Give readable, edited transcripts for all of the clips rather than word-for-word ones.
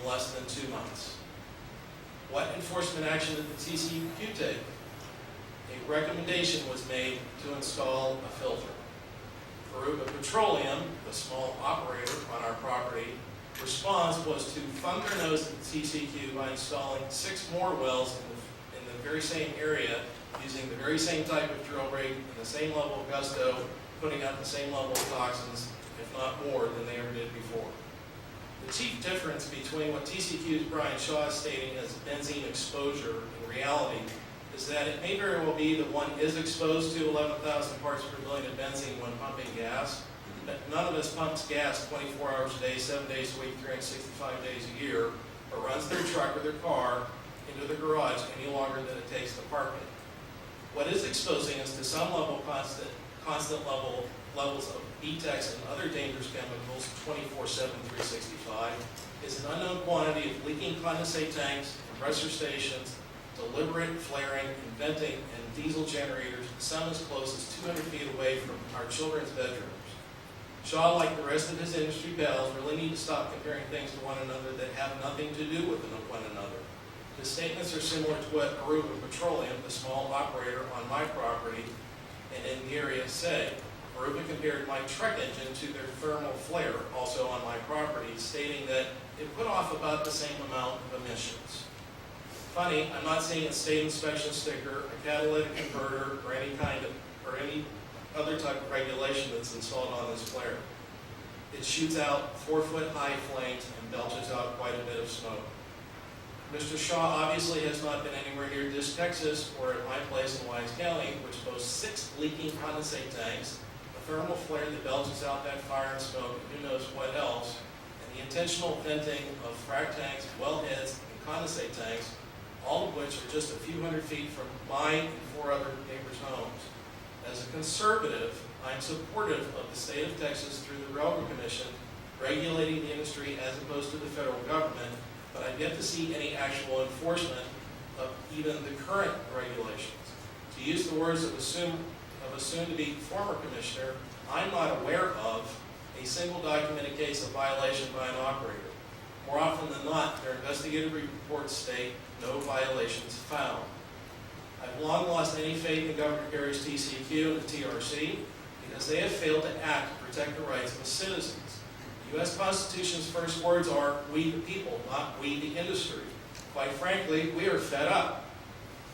less than 2 months. What enforcement action did the TCEQ take? A recommendation was made to install a filter. Aruba Petroleum, the small operator on our property, response was to thumb their nose at the TCEQ by installing 6 more wells in the very same area, using the very same type of drill rig and the same level of gusto, putting out the same level of toxins, if not more, than they ever did before. The chief difference between what TCEQ's Brian Shaw is stating as benzene exposure in reality is that it may very well be that one is exposed to 11,000 parts per billion of benzene when pumping gas, but none of us pumps gas 24 hours a day, 7 days a week, 365 days a year, or runs their truck or their car into the garage any longer than it takes to park it. What is exposing us to some level, constant levels of BTEX and other dangerous chemicals 24/7, 365 is an unknown quantity of leaking condensate tanks, compressor stations, deliberate flaring, and venting, and diesel generators, some as close as 200 feet away from our children's bedrooms. Shaw, like the rest of his industry pals, really need to stop comparing things to one another that have nothing to do with one another. His statements are similar to what Aruba Petroleum, the small operator on my property and in the area, say. Aruba compared my truck engine to their thermal flare, also on my property, stating that it put off about the same amount of emissions. Funny, I'm not seeing a state inspection sticker, a catalytic converter, or any other type of regulation that's installed on this flare. It shoots out 4-foot-high flames and belches out quite a bit of smoke. Mr. Shaw obviously has not been anywhere near this Texas or at my place in Wise County, which boasts 6 leaking condensate tanks, a thermal flare that belches out that fire and smoke, and who knows what else, and the intentional venting of frac tanks, wellheads, and condensate tanks, all of which are just a few hundred feet from mine and 4 other neighbors' homes. As a conservative, I'm supportive of the state of Texas through the Railroad Commission regulating the industry as opposed to the federal government, but I've yet to see any actual enforcement of even the current regulations. To use the words of a soon-to-be former commissioner, I'm not aware of a single documented case of violation by an operator. More often than not, their investigative reports state no violations found. I've long lost any faith in Governor Perry's TCEQ and the TRC because they have failed to act to protect the rights of citizens. The U.S. Constitution's first words are, we the people, not we the industry. Quite frankly, we are fed up.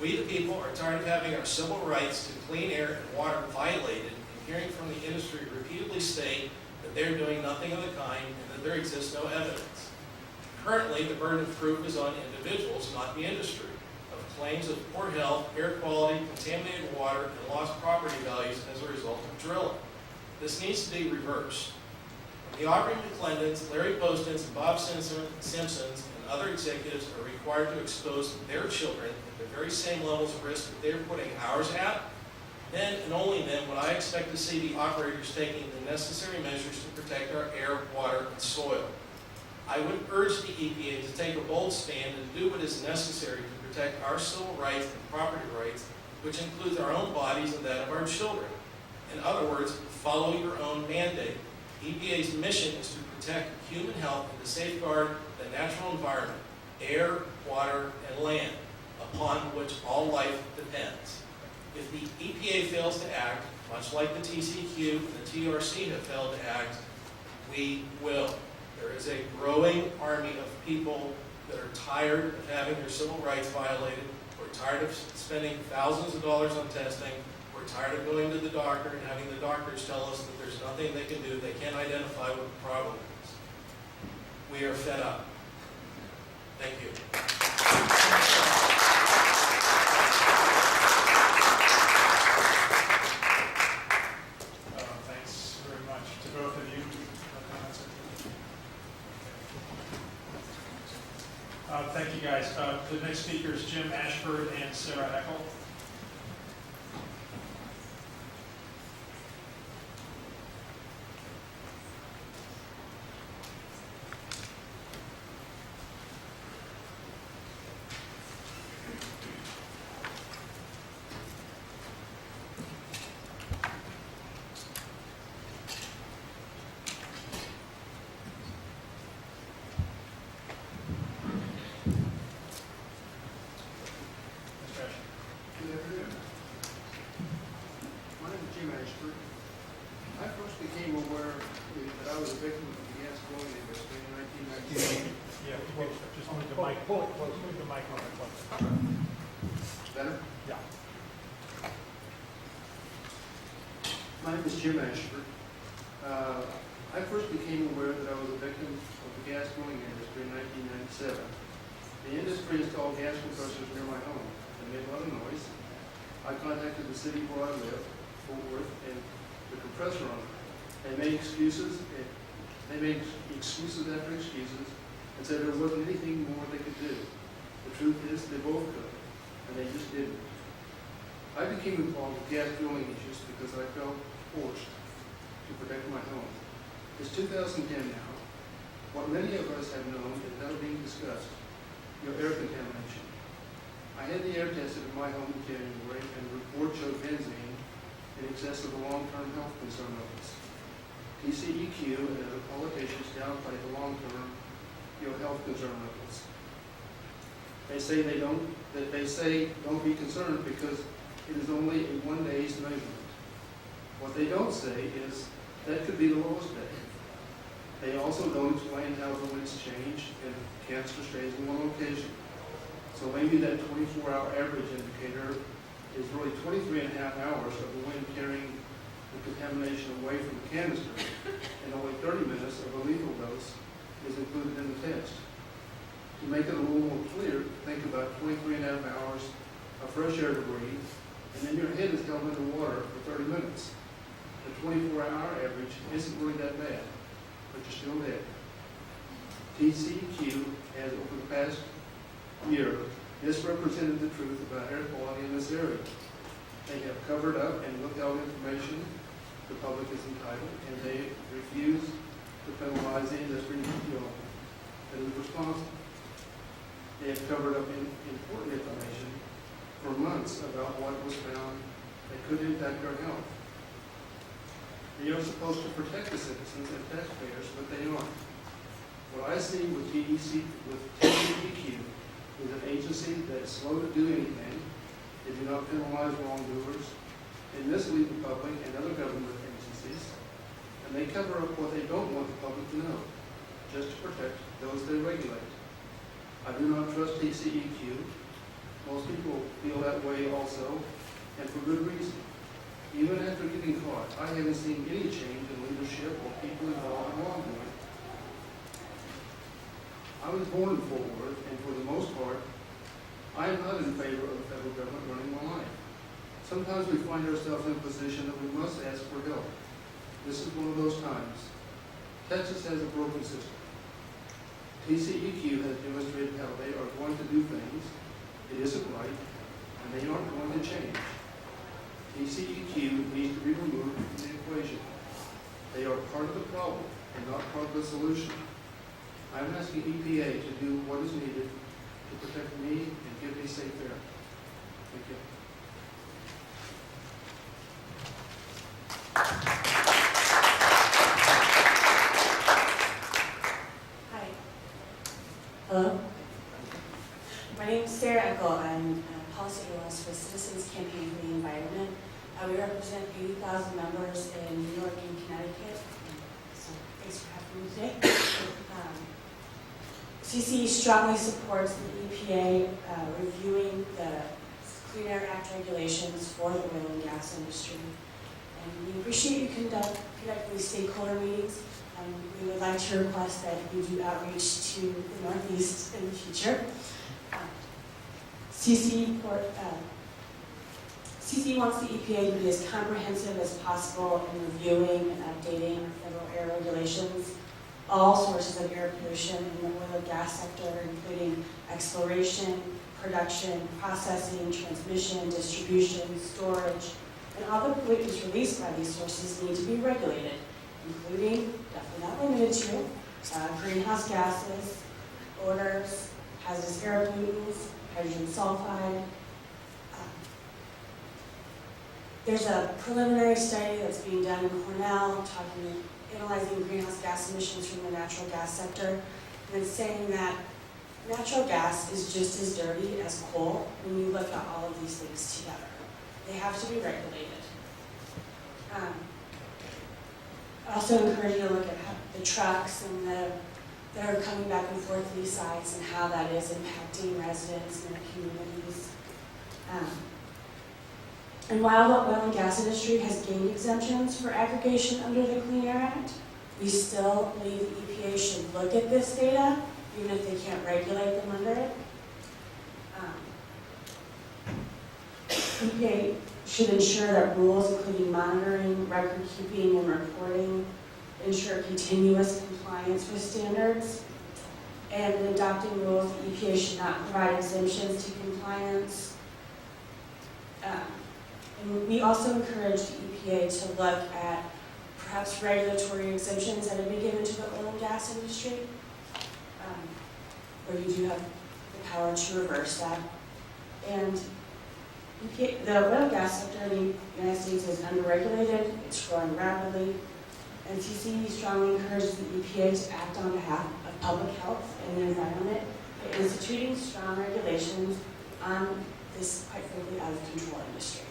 We the people are tired of having our civil rights to clean air and water violated and hearing from the industry repeatedly state that they're doing nothing of the kind and that there exists no evidence. Currently, the burden of proof is on individuals, not the industry, of claims of poor health, air quality, contaminated water, and lost property values as a result of drilling. This needs to be reversed. The Aubrey McClendons, Larry Postons, and Bob Simpsons, and other executives are required to expose their children at the very same levels of risk that they're putting ours at. Then and only then would I expect to see the operators taking the necessary measures to protect our air, water, and soil. I would urge the EPA to take a bold stand and do what is necessary to protect our civil rights and property rights, which includes our own bodies and that of our children. In other words, follow your own mandate. EPA's mission is to protect human health and to safeguard the natural environment, air, water, and land, upon which all life depends. If the EPA fails to act, much like the TCEQ and the TRC have failed to act, we will. There is a growing army of people that are tired of having their civil rights violated. We're tired of spending thousands of dollars on testing. We're tired of going to the doctor and having the doctors tell us that there's nothing they can do. They can't identify what the problem is. We are fed up. Thank you. Thanks very much to both of you. Thank you, guys. The next speaker is Jim Ashford and Sarah Eckel. mic, pull it close, move the mic on it close. Better? Yeah. My name is Jim Ashford. I first became aware that I was a victim of the gas drilling industry in 1997. The industry installed gas compressors near my home. They made a lot of noise. I contacted the city where I live, Fort Worth, and the compressor owner. They made excuses after excuses and said there wasn't anything more they could do. The truth is, they both could, and they just didn't. I became involved with gas drilling issues because I felt forced to protect my home. It's 2010 now. What many of us have known is now being discussed, your air contamination. I had the air tested in my home in January, and the report showed benzene in excess of the long-term health concern levels. TCEQ and other politicians downplay the long-term health concern levels. They say don't be concerned because it is only a 1 day's measurement. What they don't say is that could be the lowest day. They also don't explain how the winds change and cancer stays in one location. So maybe that 24-hour average indicator is really 23 and a half hours of the wind carrying the contamination away from the canister, and only 30 minutes of a lethal dose is included in the test. To make it a little more clear, think about 23 and a half hours of fresh air to breathe, and then your head is held underwater for 30 minutes. The 24-hour average isn't really that bad, but you're still dead. TCEQ has, over the past year, misrepresented the truth about air quality in this area. They have covered up and withheld information the public is entitled, and they refuse to penalize the industry that is responsible. They have covered up important information for months about what was found that could impact our health. They are supposed to protect the citizens and taxpayers, but they aren't. What I see with TCEQ is an agency that is slow to do anything. They do not penalize wrongdoers. They mislead the public and other government agencies, and they cover up what they don't want the public to know, just to protect those they regulate. I do not trust TCEQ. Most people feel that way also, and for good reason. Even after getting caught, I haven't seen any change in leadership or people involved in wrongdoing. I was born in Fort Worth, and for the most part, I am not in favor of the federal government running my life. Sometimes we find ourselves in a position that we must ask for help. This is one of those times. Texas has a broken system. TCEQ has demonstrated how they are going to do things. It isn't right, and they aren't going to change. TCEQ needs to be removed from the equation. They are part of the problem and not part of the solution. I'm asking EPA to do what is needed to protect me and give me safe air. Thank you. Hi. Hello. My name is Sarah Eckel. I'm a policy analyst for Citizens Campaign for the Environment. We represent 80,000 members in New York and Connecticut. So thanks for having me today. CCE strongly supports the EPA reviewing the Clean Air Act regulations for the oil and gas industry. And we appreciate you conduct these stakeholder meetings. We would like to request that you do outreach to the Northeast in the future. CCE wants the EPA to be as comprehensive as possible in reviewing and updating our federal air regulations. All sources of air pollution in the oil and gas sector, including exploration, production, processing, transmission, distribution, storage, and all the pollutants released by these sources need to be regulated, including, definitely not limited to, greenhouse gases, odors, hazardous air pollutants, hydrogen sulfide. There's a preliminary study that's being done in Cornell analyzing greenhouse gas emissions from the natural gas sector, and it's saying that natural gas is just as dirty as coal when you look at all of these things together. They have to be regulated. I also encourage you to look at the trucks and the that are coming back and forth to these sites and how that is impacting residents and their communities. And while the oil and gas industry has gained exemptions for aggregation under the Clean Air Act, we still believe the EPA should look at this data, even if they can't regulate them under it. EPA should ensure that rules including monitoring, record keeping, and reporting ensure continuous compliance with standards. And in adopting rules, the EPA should not provide exemptions to compliance. And we also encourage the EPA to look at perhaps regulatory exemptions that have been given to the oil and gas industry, where you do have the power to reverse that. And EPA, the oil and gas sector in the United States is underregulated, it's growing rapidly, and TCE strongly encourages the EPA to act on behalf of public health and the environment by instituting strong regulations on this, quite frankly, out of control industry.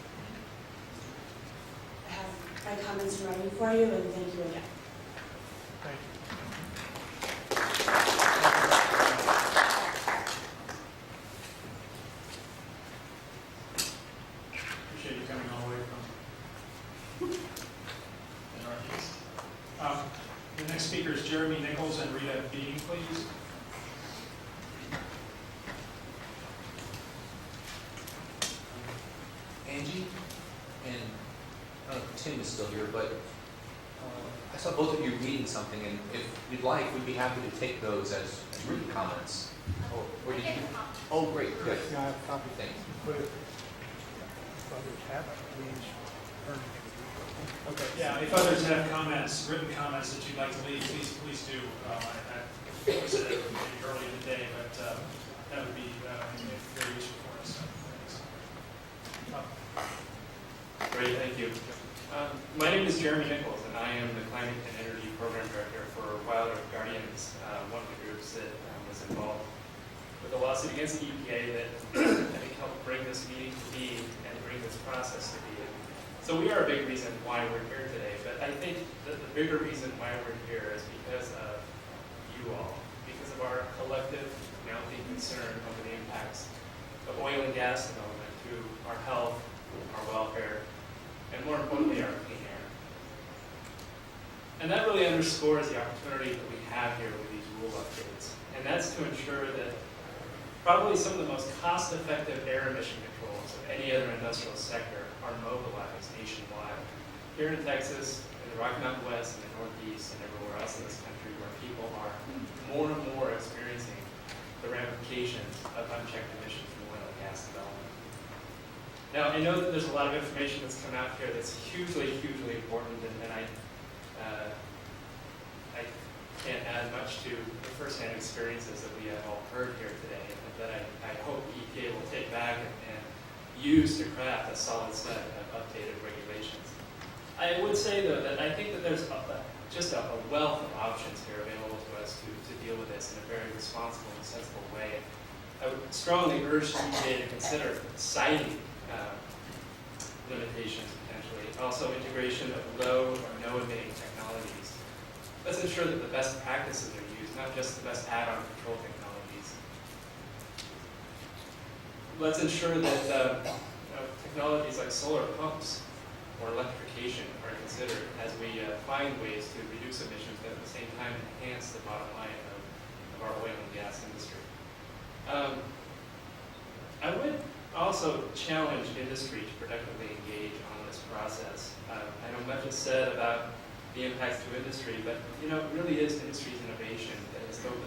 I have my comments in writing for you, and thank you again. Thank you. Appreciate you coming all the way from the Northeast. The next speaker is Jeremy Nichols and Rita Beating, please. Angie, and I don't know if Tim is still here, but I saw both of you reading something, and if you'd like, we'd be happy to take those as written comments. Or did you? Oh, great, good. Yeah, I have a copy. Thanks. But if others have it, please turn it. Okay, yeah, if others have comments, written comments that you'd like to leave, please do. I said it maybe early in the day, but that would be very useful for us. Thanks. Great, thank you. My name is Jeremy Nichols, and I am the Climate and Energy Program Director for Wild Earth Guardians, one of the groups that was involved with the lawsuit against the EPA that I think helped bring this meeting to be and bring this process to be. So we are a big reason why we're here today, but I think that the bigger reason why we're here is because of you all, because of our collective mounting concern over the impacts of oil and gas development to our health, our welfare, and more importantly, our clean air. And that really underscores the opportunity that we have here with these rule updates. And that's to ensure that probably some of the most cost-effective air emission controls of any other industrial sector are mobilized nationwide. Here in Texas, in the Rocky Mountain West, and the Northeast, and everywhere else in this country where people are more and more experiencing the ramifications of unchecked emissions from oil and gas development. Now, I know that there's a lot of information that's come out here that's hugely, hugely important, and I can't add much to the firsthand experiences that we have all heard here today, and that I hope the EPA will take back and use to craft a solid set of updated regulations. I would say, though, that I think that there's just a wealth of options here available to us to deal with this in a very responsible and sensible way. I would strongly urge the EPA to consider citing limitations potentially. Also, integration of low or no emitting technologies. Let's ensure that the best practices are used, not just the best add-on control technologies. Let's ensure that technologies like solar pumps or electrification are considered as we find ways to reduce emissions but at the same time enhance the bottom line of our oil and gas industry. I would also challenge industry to productively engage on this process. I know much is said about the impacts to industry, but it really is industry's innovation that has